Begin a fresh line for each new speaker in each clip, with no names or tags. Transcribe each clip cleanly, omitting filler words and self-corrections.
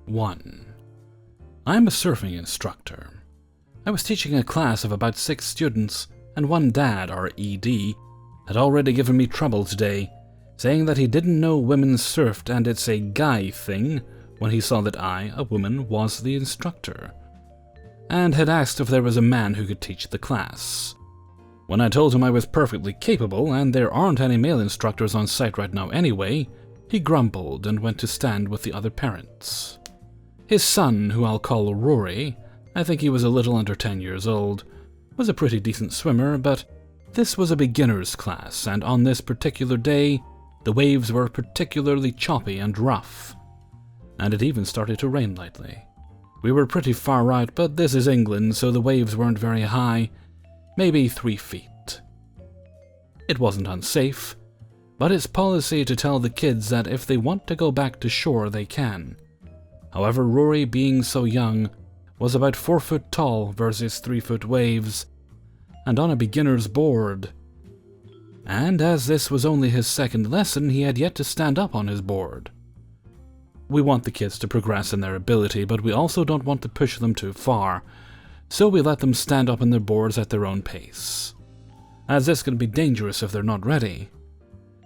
1. I'm a surfing instructor. I was teaching a class of about 6 students, and one dad, our ED, had already given me trouble today, saying that he didn't know women surfed and it's a guy thing when he saw that I, a woman, was the instructor, and had asked if there was a man who could teach the class. When I told him I was perfectly capable and there aren't any male instructors on site right now anyway, he grumbled and went to stand with the other parents. His son, who I'll call Rory, I think he was a little under 10 years old, was a pretty decent swimmer, but this was a beginner's class, and on this particular day, the waves were particularly choppy and rough, and it even started to rain lightly. We were pretty far out, but this is England, so the waves weren't very high, maybe 3 feet. It wasn't unsafe, but it's policy to tell the kids that if they want to go back to shore, they can. However, Rory, being so young, was about 4 foot tall versus 3 foot waves, and on a beginner's board. And as this was only his second lesson, he had yet to stand up on his board. We want the kids to progress in their ability, but we also don't want to push them too far, so we let them stand up on their boards at their own pace, as this can be dangerous if they're not ready.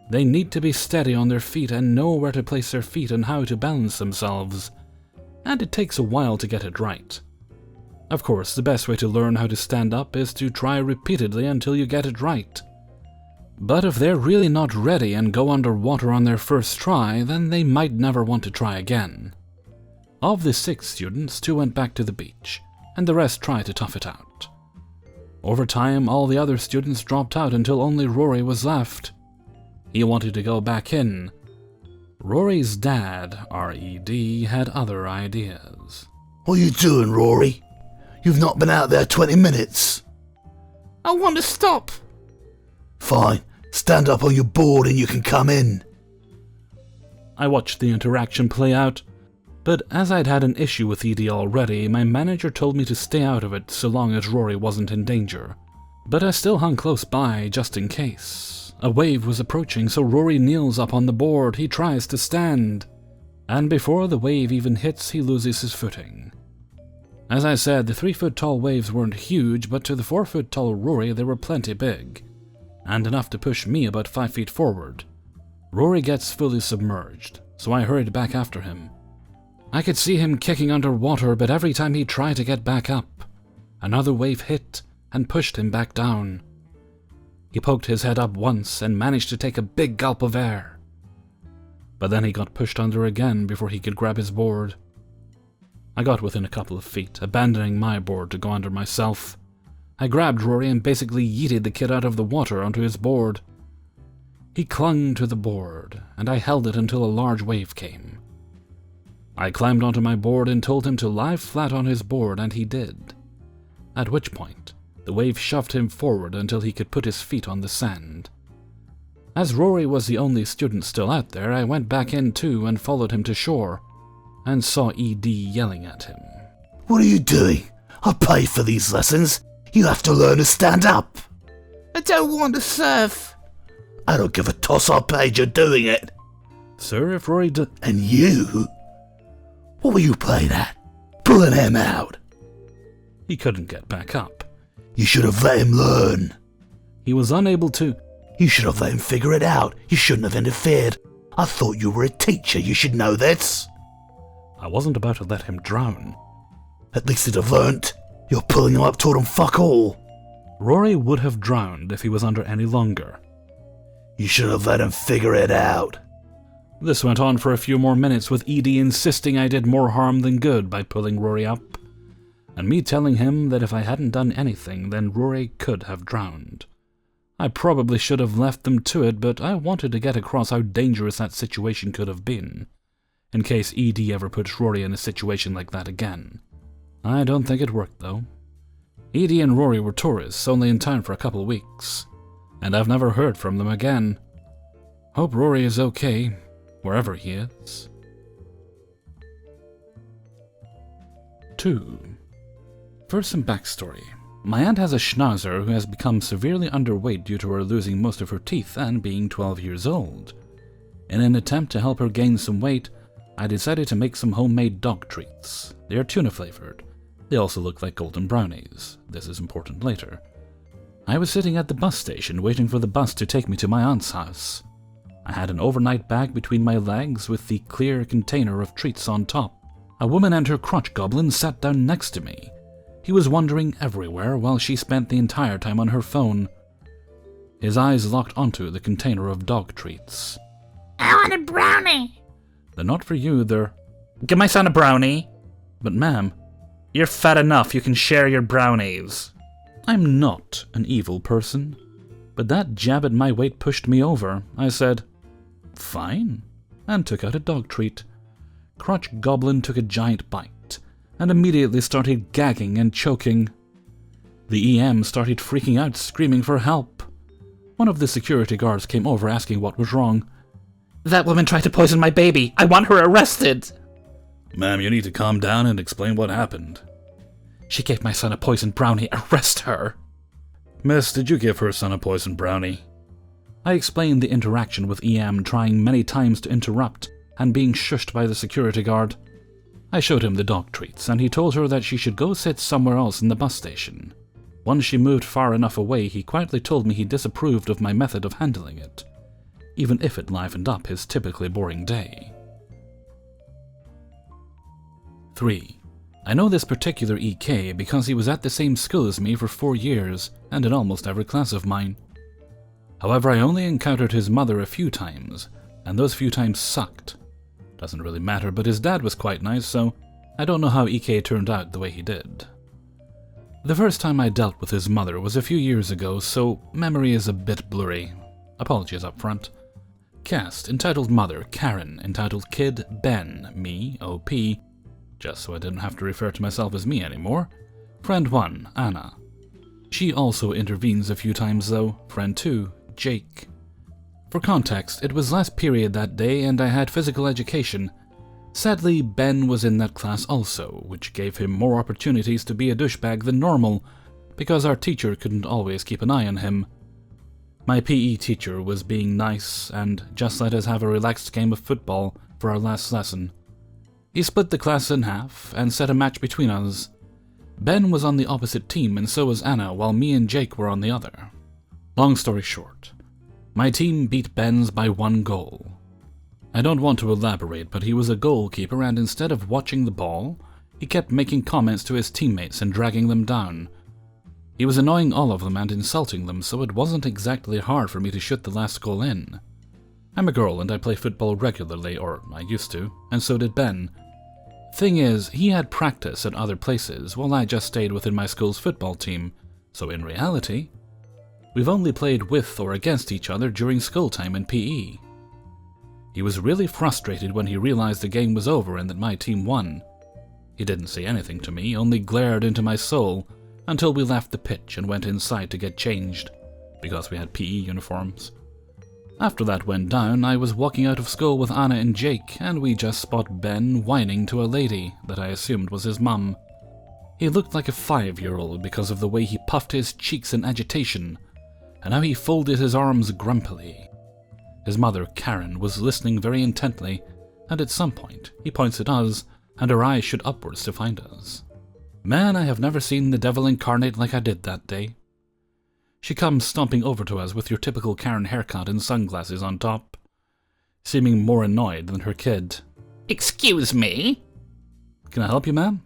They need to be steady on their feet and know where to place their feet and how to balance themselves, and it takes a while to get it right. Of course, the best way to learn how to stand up is to try repeatedly until you get it right. But if they're really not ready and go underwater on their first try, then they might never want to try again. Of the 6 students, 2 went back to the beach, and the rest tried to tough it out. Over time, all the other students dropped out until only Rory was left. He wanted to go back in. Rory's dad, our ED, had other ideas.
What are you doing, Rory? You've not been out there 20 minutes.
I want to stop.
Fine, stand up on your board and you can come in.
I watched the interaction play out, but as I'd had an issue with ED already, my manager told me to stay out of it so long as Rory wasn't in danger. But I still hung close by just in case. A wave was approaching, so Rory kneels up on the board. He tries to stand, and before the wave even hits, he loses his footing. As I said, the 3 foot tall waves weren't huge, but to the 4 foot tall Rory they were plenty big, and enough to push me about 5 feet forward. Rory gets fully submerged, so I hurried back after him. I could see him kicking underwater, but every time he tried to get back up, another wave hit and pushed him back down. He poked his head up once and managed to take a big gulp of air. But then he got pushed under again before he could grab his board. I got within a couple of feet, abandoning my board to go under myself. I grabbed Rory and basically yeeted the kid out of the water onto his board. He clung to the board, and I held it until a large wave came. I climbed onto my board and told him to lie flat on his board, and he did. At which point, the wave shoved him forward until he could put his feet on the sand. As Rory was the only student still out there, I went back in too and followed him to shore, and saw ED yelling at him.
What are you doing? I pay for these lessons. You have to learn to stand up.
I don't want to surf.
I don't give a toss. I paid you doing it.
Sir, if Rory
And you? What were you playing at? Pulling him out.
He couldn't get back up.
You should have let him learn.
He was unable to.
You should have let him figure it out. You shouldn't have interfered. I thought you were a teacher. You should know this.
I wasn't about to let him drown.
At least he'd have learnt. You're pulling him up toward him fuck all.
Rory would have drowned if he was under any longer.
You should have let him figure it out.
This went on for a few more minutes, with ED insisting I did more harm than good by pulling Rory up, and me telling him that if I hadn't done anything, then Rory could have drowned. I probably should have left them to it, but I wanted to get across how dangerous that situation could have been, in case ED ever puts Rory in a situation like that again. I don't think it worked, though. ED and Rory were tourists, only in town for a couple weeks, and I've never heard from them again. Hope Rory is okay, wherever he is. 2. First, some backstory. My aunt has a schnauzer who has become severely underweight due to her losing most of her teeth and being 12 years old. In an attempt to help her gain some weight, I decided to make some homemade dog treats. They are tuna flavored. They also look like golden brownies. This is important later. I was sitting at the bus station waiting for the bus to take me to my aunt's house. I had an overnight bag between my legs with the clear container of treats on top. A woman and her crotch goblin sat down next to me. He was wandering everywhere while she spent the entire time on her phone. His eyes locked onto the container of dog treats.
I want a brownie.
They're not for you, they're...
Give my son a brownie.
But ma'am,
You're fat enough, you can share your brownies.
I'm not an evil person. But that jab at my weight pushed me over. I said, fine, and took out a dog treat. Crotch Goblin took a giant bite, and immediately started gagging and choking. The EM started freaking out, screaming for help. One of the security guards came over asking what was wrong.
That woman tried to poison my baby. I want her arrested.
Ma'am, you need to calm down and explain what happened.
She gave my son a poisoned brownie. Arrest her.
Miss, did you give her son a poisoned brownie? I explained the interaction with EM, trying many times to interrupt and being shushed by the security guard. I showed him the dog treats, and he told her that she should go sit somewhere else in the bus station. Once she moved far enough away, he quietly told me he disapproved of my method of handling it, even if it livened up his typically boring day. 3. I know this particular EK because he was at the same school as me for 4 years and in almost every class of mine. However, I only encountered his mother a few times, and those few times sucked. Doesn't really matter, but his dad was quite nice, so I don't know how EK turned out the way he did. The first time I dealt with his mother was a few years ago, so memory is a bit blurry. Apologies up front. Cast, entitled Mother, Karen, entitled Kid, Ben, me, OP, just so I didn't have to refer to myself as me anymore. Friend 1, Anna. She also intervenes a few times though. Friend 2, Jake. For context, it was last period that day and I had physical education. Sadly, Ben was in that class also, which gave him more opportunities to be a douchebag than normal, because our teacher couldn't always keep an eye on him. My PE teacher was being nice and just let us have a relaxed game of football for our last lesson. He split the class in half and set a match between us. Ben was on the opposite team and so was Anna, while me and Jake were on the other. Long story short, my team beat Ben's by 1 goal. I don't want to elaborate, but he was a goalkeeper and instead of watching the ball, he kept making comments to his teammates and dragging them down. He was annoying all of them and insulting them, so it wasn't exactly hard for me to shoot the last goal in. I'm a girl and I play football regularly, or I used to, and so did Ben. Thing is, he had practice at other places while I just stayed within my school's football team, so in reality, we've only played with or against each other during school time in PE. He was really frustrated when he realized the game was over and that my team won. He didn't say anything to me, only glared into my soul until we left the pitch and went inside to get changed, because we had PE uniforms. After that went down, I was walking out of school with Anna and Jake, and we just spot Ben whining to a lady that I assumed was his mum. He looked like a 5-year-old because of the way he puffed his cheeks in agitation, and how he folded his arms grumpily. His mother, Karen, was listening very intently, and at some point, he points at us, and her eyes shoot upwards to find us. Man, I have never seen the devil incarnate like I did that day. She comes stomping over to us with your typical Karen haircut and sunglasses on top, seeming more annoyed than her kid.
Excuse me?
Can I help you, ma'am?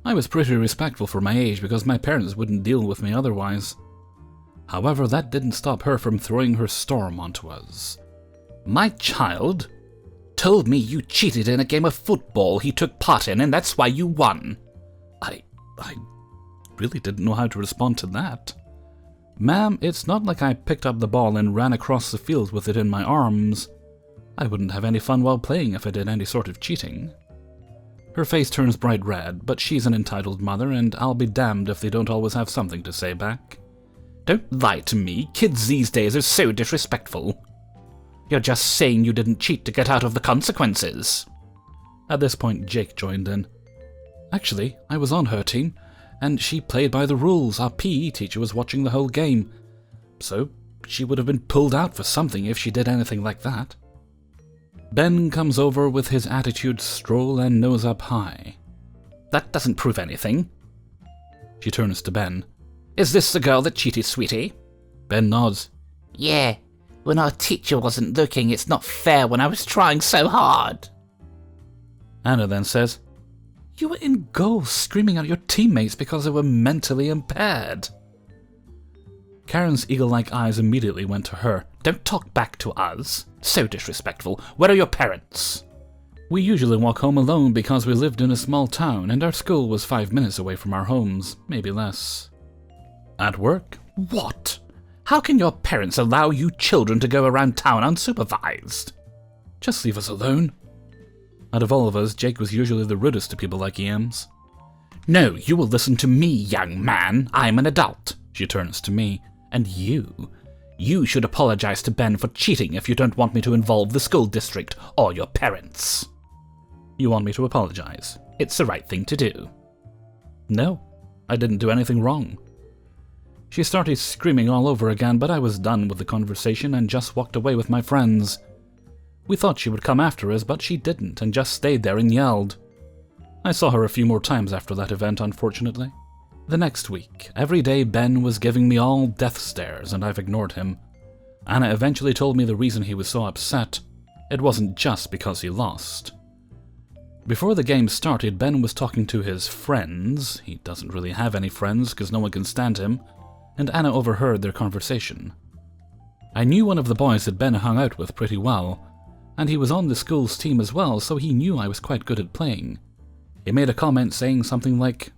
I was pretty respectful for my age because my parents wouldn't deal with me otherwise. However, that didn't stop her from throwing her storm onto us.
My child told me you cheated in a game of football he took part in, and that's why you won.
I really didn't know how to respond to that. Ma'am, it's not like I picked up the ball and ran across the field with it in my arms. I wouldn't have any fun while playing if I did any sort of cheating. Her face turns bright red, but she's an entitled mother, and I'll be damned if they don't always have something to say back.
Don't lie to me. Kids these days are so disrespectful. You're just saying you didn't cheat to get out of the consequences.
At this point, Jake joined in. Actually, I was on her team, and she played by the rules. Our PE teacher was watching the whole game, so she would have been pulled out for something if she did anything like that. Ben comes over with his attitude stroll and nose up high.
That doesn't prove anything.
She turns to Ben.
Is this the girl that cheated, sweetie?
Ben nods.
Yeah, when our teacher wasn't looking, it's not fair when I was trying so hard.
Anna then says, You were in goal screaming at your teammates because they were mentally impaired. Karen's eagle-like eyes immediately went to her.
Don't talk back to us. So disrespectful. Where are your parents?
We usually walk home alone because we lived in a small town and our school was 5 minutes away from our homes, maybe less. At work?
What? How can your parents allow you children to go around town unsupervised?
Just leave us alone. Out of all of us, Jake was usually the rudest to people like EMs.
No, you will listen to me, young man. I'm an adult.
She turns to me.
And you should apologize to Ben for cheating if you don't want me to involve the school district or your parents.
You want me to apologize?
It's the right thing to do.
No, I didn't do anything wrong. She started screaming all over again, but I was done with the conversation and just walked away with my friends. We thought she would come after us, but she didn't and just stayed there and yelled. I saw her a few more times after that event, unfortunately. The next week, every day Ben was giving me all death stares and I've ignored him. Anna eventually told me the reason he was so upset. It wasn't just because he lost. Before the game started, Ben was talking to his friends. He doesn't really have any friends because no one can stand him. And Anna overheard their conversation. I knew one of the boys that Ben hung out with pretty well, and he was on the school's team as well, so he knew I was quite good at playing. He made a comment saying something like,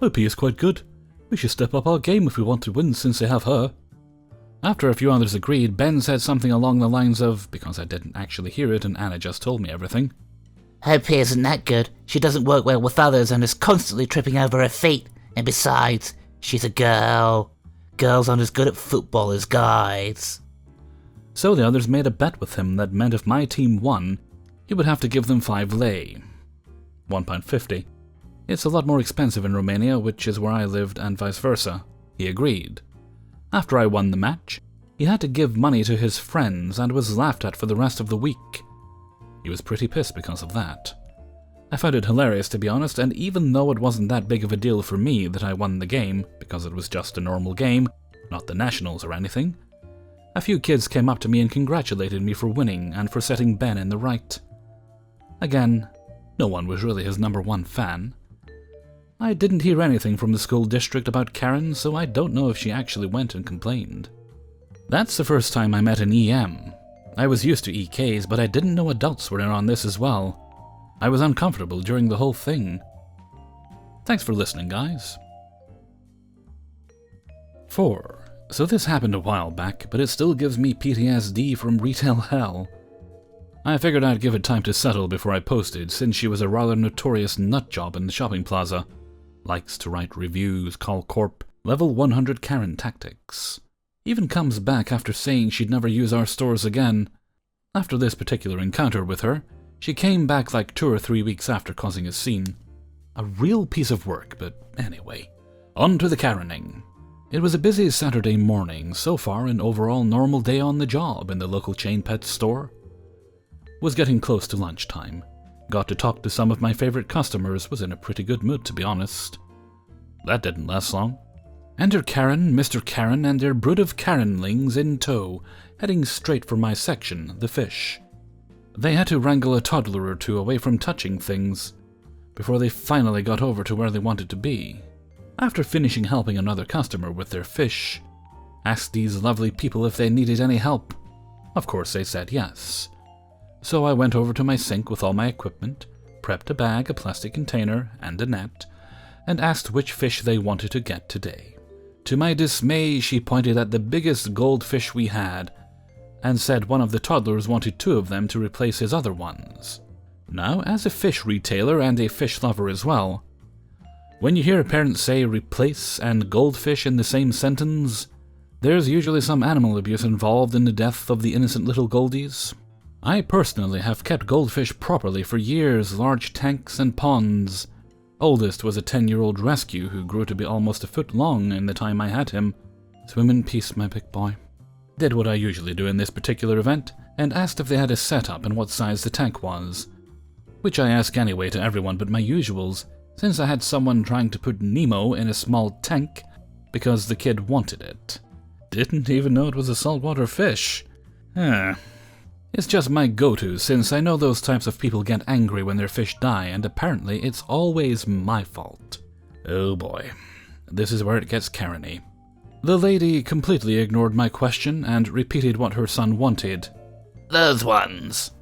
OP is quite good. We should step up our game if we want to win since they have her. After a few others agreed, Ben said something along the lines of, because I didn't actually hear it and Anna just told me everything.
OP isn't that good. She doesn't work well with others and is constantly tripping over her feet. And besides, she's a girl. Girls aren't as good at football as guys.
So the others made a bet with him that meant if my team won, he would have to give them 5 lei. £1.50. It's a lot more expensive in Romania, which is where I lived, and vice versa. He agreed. After I won the match, he had to give money to his friends and was laughed at for the rest of the week. He was pretty pissed because of that. I found it hilarious, to be honest, and even though it wasn't that big of a deal for me that I won the game, because it was just a normal game, not the nationals or anything, a few kids came up to me and congratulated me for winning and for setting Ben in the right. Again, no one was really his #1 fan. I didn't hear anything from the school district about Karen, so I don't know if she actually went and complained. That's the first time I met an EM. I was used to EKs, but I didn't know adults were in on this as well. I was uncomfortable during the whole thing. Thanks for listening, guys. 4. So this happened a while back, but it still gives me PTSD from retail hell. I figured I'd give it time to settle before I posted, since she was a rather notorious nutjob in the shopping plaza. Likes to write reviews, call corp, level 100 Karen tactics. Even comes back after saying she'd never use our stores again. After this particular encounter with her, she came back like 2 or 3 weeks after causing a scene. A real piece of work, but anyway. On to the Karening. It was a busy Saturday morning, so far an overall normal day on the job in the local chain pet store. Was getting close to lunchtime. Got to talk to some of my favorite customers, was in a pretty good mood to be honest. That didn't last long. Enter Karen, Mr. Karen, and their brood of Karenlings in tow, heading straight for my section, the fish. They had to wrangle a toddler or two away from touching things, before they finally got over to where they wanted to be. After finishing helping another customer with their fish, asked these lovely people if they needed any help. Of course they said yes. So I went over to my sink with all my equipment, prepped a bag, a plastic container, and a net, and asked which fish they wanted to get today. To my dismay, she pointed at the biggest goldfish we had, and said one of the toddlers wanted 2 of them to replace his other ones. Now, as a fish retailer and a fish lover as well, when you hear a parent say replace and goldfish in the same sentence, there's usually some animal abuse involved in the death of the innocent little goldies. I personally have kept goldfish properly for years, large tanks and ponds. Oldest was a 10-year-old rescue who grew to be almost a foot long in the time I had him. Swim in peace, my big boy. Did what I usually do in this particular event, and asked if they had a setup and what size the tank was, which I ask anyway to everyone but my usuals, since I had someone trying to put Nemo in a small tank because the kid wanted it. Didn't even know it was a saltwater fish. It's just my go-to, since I know those types of people get angry when their fish die, and apparently it's always my fault. Oh boy, this is where it gets Karen-y. The lady completely ignored my question and repeated what her son wanted.
Those ones.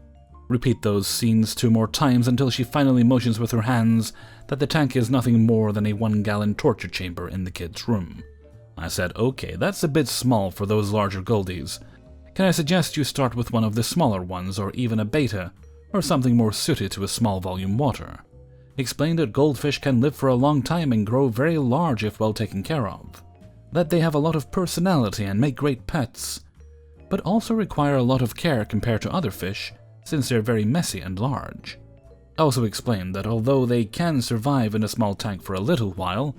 Repeat those scenes 2 more times until she finally motions with her hands that the tank is nothing more than a 1-gallon torture chamber in the kid's room. I said, okay, that's a bit small for those larger goldies. Can I suggest you start with one of the smaller ones, or even a beta, or something more suited to a small volume water? Explained that goldfish can live for a long time and grow very large if well taken care of. That they have a lot of personality and make great pets, but also require a lot of care compared to other fish, since they're very messy and large. Also explained that although they can survive in a small tank for a little while,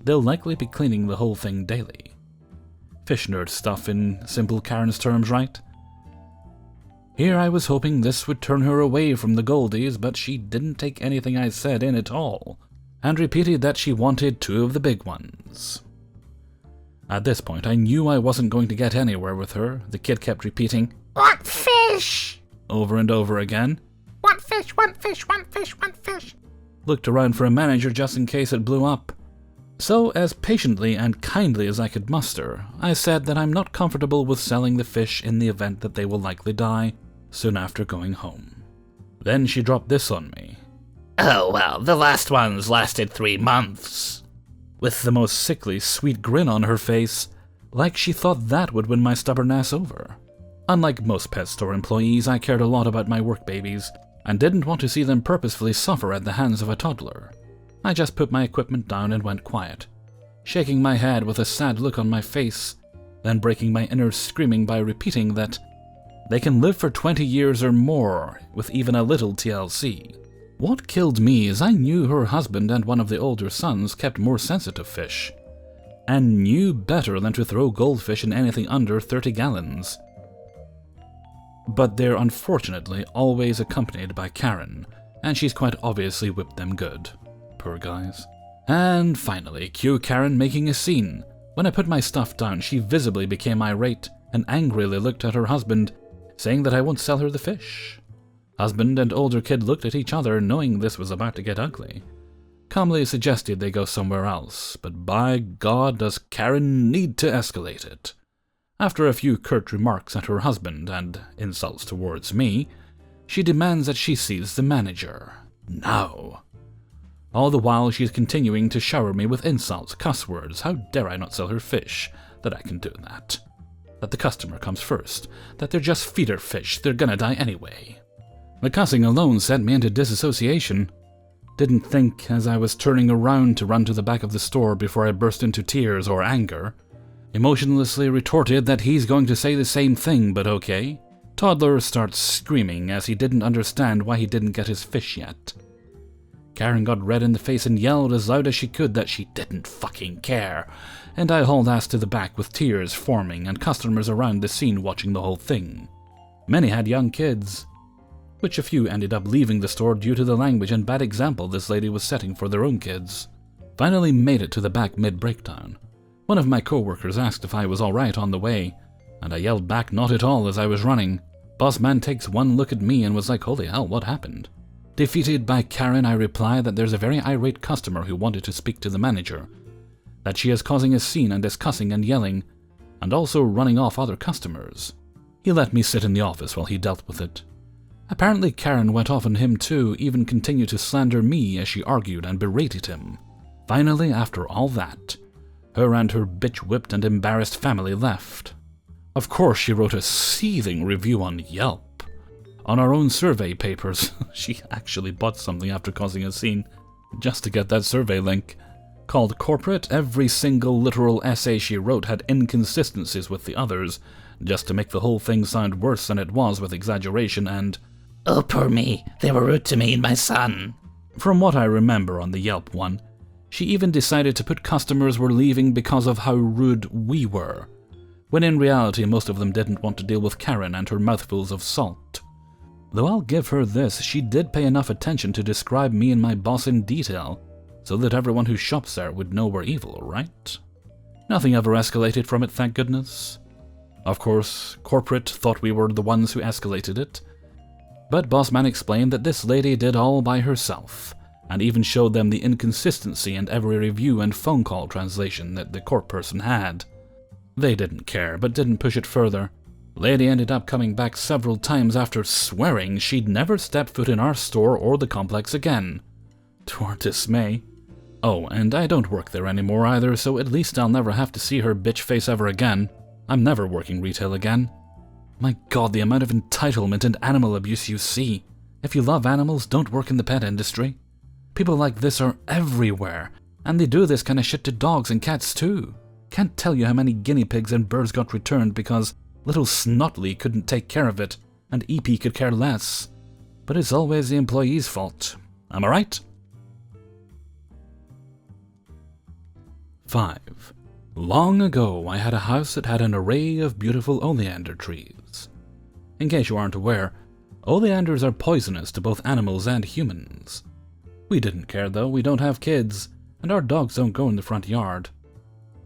they'll likely be cleaning the whole thing daily. Fish nerd stuff in simple Karen's terms, right? Here I was hoping this would turn her away from the goldies, but she didn't take anything I said in at all, and repeated that she wanted 2 of the big ones. At this point, I knew I wasn't going to get anywhere with her. The kid kept repeating,
What fish?
over and over again.
One fish, one fish, one fish, one fish.
Looked around for a manager just in case it blew up. So, as patiently and kindly as I could muster, I said that I'm not comfortable with selling the fish in the event that they will likely die soon after going home. Then she dropped this on me.
Oh, well, the last ones lasted 3 months.
With the most sickly, sweet grin on her face, like she thought that would win my stubborn ass over. Unlike most pet store employees, I cared a lot about my work babies, and didn't want to see them purposefully suffer at the hands of a toddler. I just put my equipment down and went quiet, shaking my head with a sad look on my face, then breaking my inner screaming by repeating that they can live for 20 years or more with even a little TLC. What killed me is I knew her husband and one of the older sons kept more sensitive fish, and knew better than to throw goldfish in anything under 30 gallons. But they're unfortunately always accompanied by Karen, and she's quite obviously whipped them good. Poor guys. And finally, cue Karen making a scene. When I put my stuff down, she visibly became irate and angrily looked at her husband, saying that I won't sell her the fish. Husband and older kid looked at each other, knowing this was about to get ugly. Calmly suggested they go somewhere else, but by God does Karen need to escalate it. After a few curt remarks at her husband and insults towards me, she demands that she sees the manager. Now. All the while she's continuing to shower me with insults, cuss words. How dare I not sell her fish? That I can do that. That the customer comes first. That they're just feeder fish. They're gonna die anyway. The cussing alone sent me into disassociation. Didn't think as I was turning around to run to the back of the store before I burst into tears or anger. Emotionlessly retorted that he's going to say the same thing, but okay. Toddler starts screaming as he didn't understand why he didn't get his fish yet. Karen got red in the face and yelled as loud as she could that she didn't fucking care, and I hauled ass to the back with tears forming and customers around the scene watching the whole thing. Many had young kids, which a few ended up leaving the store due to the language and bad example this lady was setting for their own kids. Finally made it to the back mid-breakdown. One of my co-workers asked if I was alright on the way, and I yelled back not at all as I was running. Boss man takes one look at me and was like, holy hell, what happened? Defeated by Karen, I reply that there's a very irate customer who wanted to speak to the manager, that she is causing a scene and is cussing and yelling, and also running off other customers. He let me sit in the office while he dealt with it. Apparently Karen went off on him too, even continued to slander me as she argued and berated him. Finally, after all that, her and her bitch-whipped and embarrassed family left. Of course she wrote a seething review on Yelp. On our own survey papers, she actually bought something after causing a scene, just to get that survey link. Called Corporate, every single literal essay she wrote had inconsistencies with the others, just to make the whole thing sound worse than it was with exaggeration and,
Oh, poor me. They were rude to me and my son.
From what I remember on the Yelp one, she even decided to put customers were leaving because of how rude we were. when in reality most of them didn't want to deal with Karen and her mouthfuls of salt. Though I'll give her this, she did pay enough attention to describe me and my boss in detail, so that everyone who shops there would know we're evil, right? Nothing ever escalated from it, thank goodness. Of course, corporate thought we were the ones who escalated it, but Bossman explained that this lady did all by herself, and even showed them the inconsistency in every review and phone call translation that the corp person had. They didn't care, but didn't push it further. Lady ended up coming back several times after swearing she'd never step foot in our store or the complex again. To our dismay. Oh, and I don't work there anymore either, so at least I'll never have to see her bitch face ever again. I'm never working retail again. My god, the amount of entitlement and animal abuse you see. If you love animals, don't work in the pet industry. People like this are everywhere, and they do this kind of shit to dogs and cats too. Can't tell you how many guinea pigs and birds got returned because little Snotley couldn't take care of it, and EP could care less. But it's always the employee's fault. Am I right? 5. Long ago, I had a house that had an array of beautiful oleander trees. In case you aren't aware, oleanders are poisonous to both animals and humans. We didn't care though, we don't have kids, and our dogs don't go in the front yard.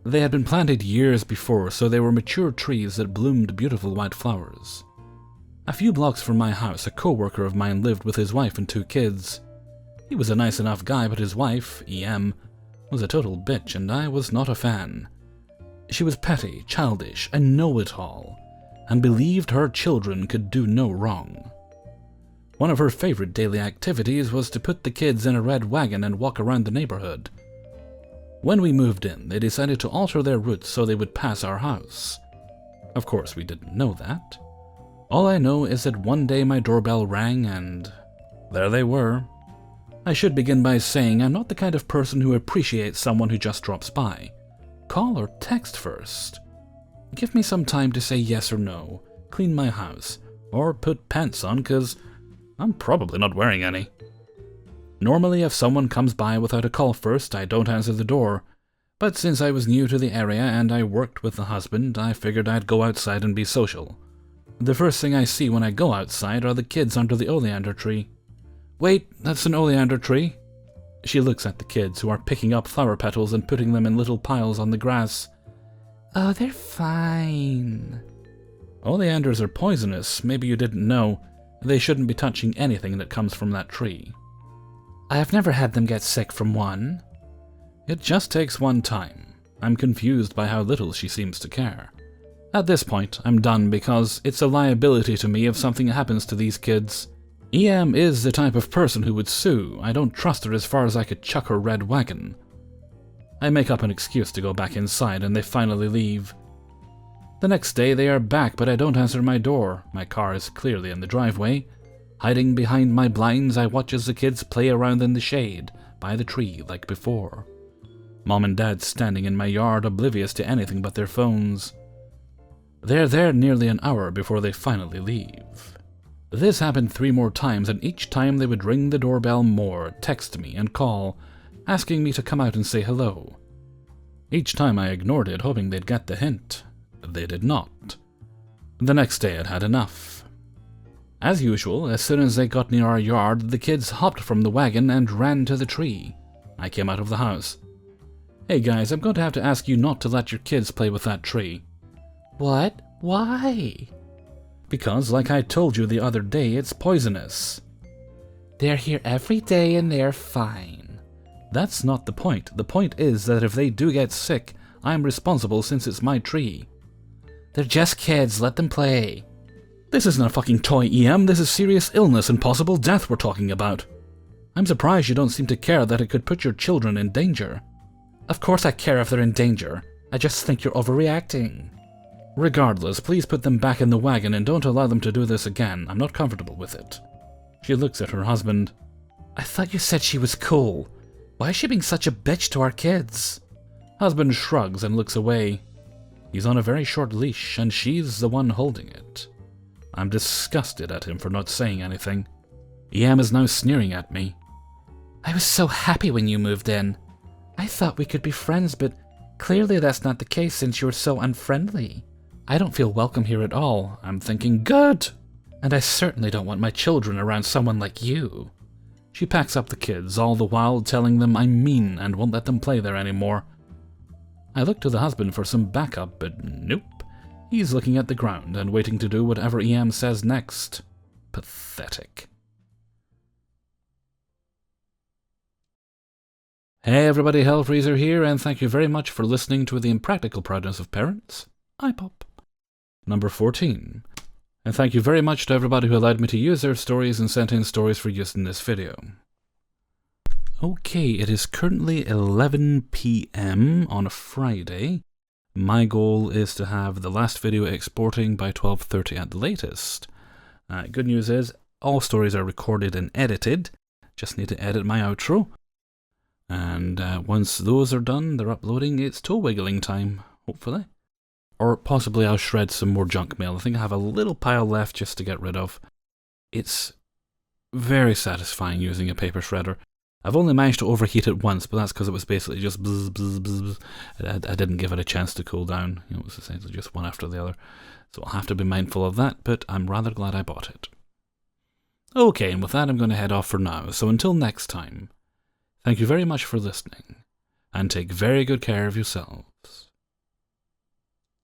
They had been planted years before, so they were mature trees that bloomed beautiful white flowers. A few blocks from my house, a co-worker of mine lived with his wife and 2 kids. He was a nice enough guy, but his wife, EM, was a total bitch, and I was not a fan. She was petty, childish, a know-it-all, and believed her children could do no wrong. One of her favorite daily activities was to put the kids in a red wagon and walk around the neighborhood. When we moved in, they decided to alter their routes so they would pass our house. Of course, we didn't know that. All I know is that one day my doorbell rang and there they were. I should begin by saying I'm not the kind of person who appreciates someone who just drops by. Call or text first. Give me some time to say yes or no, clean my house, or put pants on, 'cause I'm probably not wearing any. Normally, if someone comes by without a call first, I don't answer the door. But since I was new to the area and I worked with the husband, I figured I'd go outside and be social. The first thing I see when I go outside are the kids under the oleander tree. Wait, that's an oleander tree? She looks at the kids, who are picking up flower petals and putting them in little piles on the grass. Oh, they're fine. Oleanders are poisonous, maybe you didn't know. They shouldn't be touching anything that comes from that tree. I've never had them get sick from one. It just takes one time. I'm confused by how little she seems to care. At this point, I'm done because it's a liability to me if something happens to these kids. EM is the type of person who would sue. I don't trust her as far as I could chuck her red wagon. I make up an excuse to go back inside and they finally leave. The next day they are back, but I don't answer my door. My car is clearly in the driveway. Hiding behind my blinds, I watch as the kids play around in the shade, by the tree like before. Mom and Dad standing in my yard, oblivious to anything but their phones. They're there nearly an hour before they finally leave. This happened 3 more times, and each time they would ring the doorbell more, text me, and call, asking me to come out and say hello. Each time I ignored it, hoping they'd get the hint. They did not. The next day I'd had enough. As usual, as soon as they got near our yard, the kids hopped from the wagon and ran to the tree. I came out of the house. Hey guys, I'm going to have to ask you not to let your kids play with that tree. What? Why? Because, like I told you the other day, it's poisonous. They're here every day and they're fine. That's not the point. The point is that if they do get sick, I'm responsible since it's my tree. They're just kids, let them play. This isn't a fucking toy, EM, this is serious illness and possible death we're talking about. I'm surprised you don't seem to care that it could put your children in danger. Of course I care if they're in danger. I just think you're overreacting. Regardless, please put them back in the wagon and don't allow them to do this again. I'm not comfortable with it. She looks at her husband. I thought you said she was cool. Why is she being such a bitch to our kids? Husband shrugs and looks away. He's on a very short leash, and she's the one holding it. I'm disgusted at him for not saying anything. EM is now sneering at me. I was so happy when you moved in. I thought we could be friends, but clearly that's not the case since you're so unfriendly. I don't feel welcome here at all. I'm thinking, good! And I certainly don't want my children around someone like you. She packs up the kids, all the while telling them I'm mean and won't let them play there anymore. I look to the husband for some backup, but nope. He's looking at the ground and waiting to do whatever EM says next. Pathetic. Hey everybody, Hellfreezer here, and thank you very much for listening to the Impractical Proudness of Parents. IPOP. Number 14. And thank you very much to everybody who allowed me to use their stories and sent in stories for use in this video. Okay, it is currently 11 PM on a Friday. My goal is to have the last video exporting by 12:30 at the latest. Good news is, all stories are recorded and edited. Just need to edit my outro. And once those are done, they're uploading, it's toe wiggling time, hopefully. Or possibly I'll shred some more junk mail. I think I have a little pile left just to get rid of. It's very satisfying using a paper shredder. I've only managed to overheat it once, but that's because it was basically just bzz, bzz, bzz. I didn't give it a chance to cool down. You know, it was essentially just one after the other. So I'll have to be mindful of that, but I'm rather glad I bought it. Okay, and with that I'm going to head off for now. So until next time, thank you very much for listening, and take very good care of yourselves.